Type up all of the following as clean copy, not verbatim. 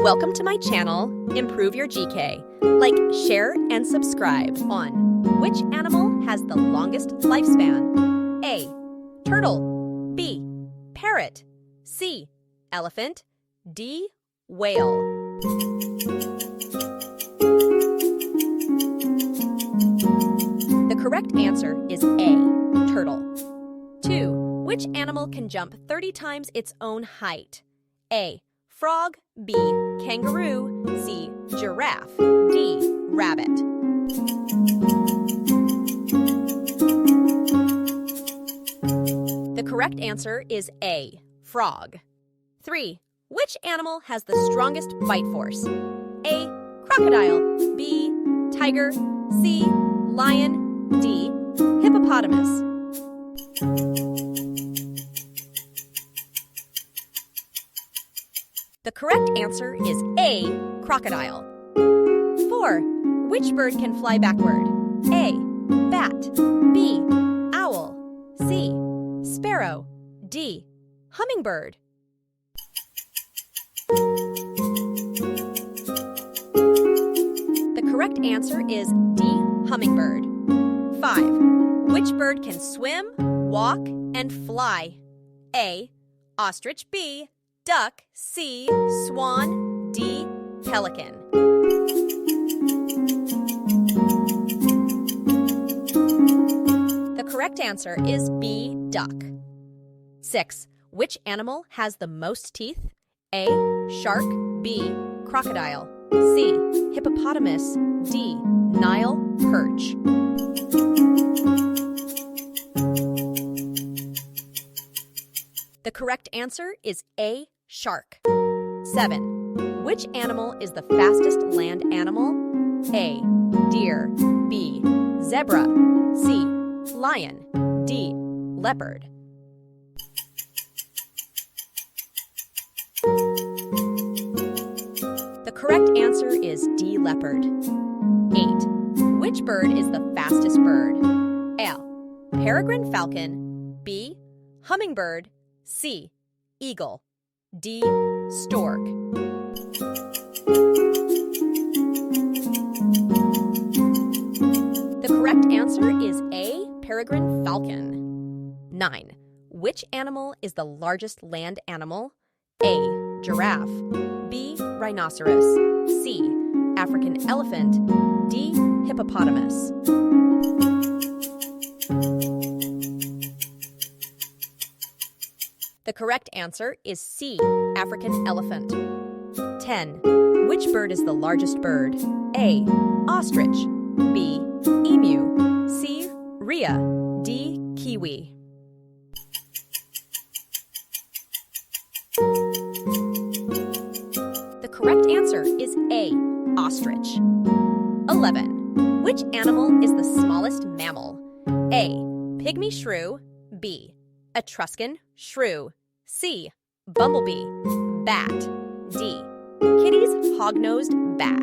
Welcome to my channel, Improve Your GK. Like, share, and subscribe on which animal has the longest lifespan? A. Turtle. B. Parrot. C. Elephant. D. Whale. The correct answer is A. Turtle. 2. Which animal can jump 30 times its own height? A. Frog. B. Kangaroo. C. Giraffe. D. Rabbit. The correct answer is A. Frog. 3. Which animal has the strongest bite force? A. Crocodile. B. Tiger. C. Lion. D. Hippopotamus. The correct answer is A. Crocodile. 4. Which bird can fly backward? A. Bat. B. Owl. C. Sparrow. D. Hummingbird. The correct answer is D. Hummingbird. 5. Which bird can swim, walk, and fly? A. Ostrich. B. Duck. C. Swan. D. Pelican. The correct answer is B. Duck. 6. Which animal has the most teeth? A. Shark. B. Crocodile. C. Hippopotamus. D. Nile perch. The correct answer is A. Shark. 7. Which animal is the fastest land animal? A. Deer. B. Zebra. C. Lion. D. Leopard. The correct answer is D. Leopard. 8. Which bird is the fastest bird? A. Peregrine falcon. B. Hummingbird. C. Eagle. D. Stork. The correct answer is A. Peregrine falcon. 9. Which animal is the largest land animal? A. Giraffe. B. Rhinoceros. C. African elephant. D. Hippopotamus. The correct answer is C. African elephant. 10. Which bird is the largest bird? A. Ostrich. B. Emu. C. Rhea. D. Kiwi. The correct answer is A. Ostrich. 11. Which animal is the smallest mammal? A. Pygmy shrew. B. Etruscan shrew. C. Bumblebee. Bat. D. Kitty's hog-nosed bat.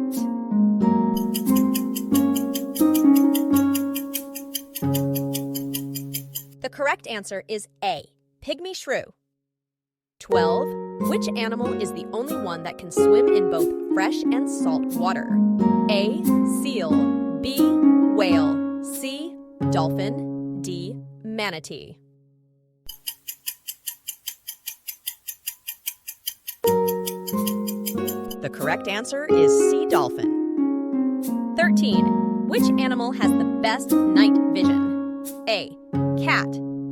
The correct answer is A. Pygmy shrew. 12. Which animal is the only one that can swim in both fresh and salt water? A. Seal. B. Whale. C. Dolphin. D. Manatee. The correct answer is C. Dolphin. 13. Which animal has the best night vision? A. Cat.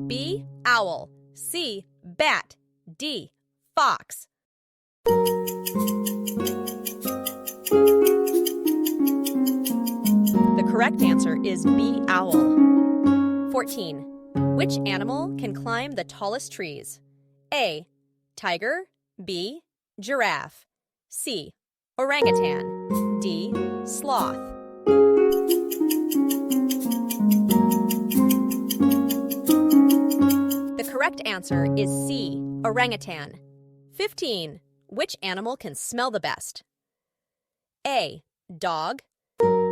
B. Owl. C. Bat. D. Fox. The correct answer is B. Owl. 14. Which animal can climb the tallest trees? A. Tiger. B. Giraffe. C. Orangutan. D. Sloth. The correct answer is C. Orangutan. 15. Which animal can smell the best? A. Dog.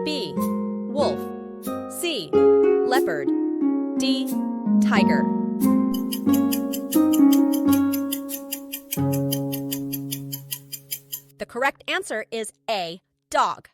B. Wolf. C. Leopard. D. Tiger. The The correct answer is A, dog.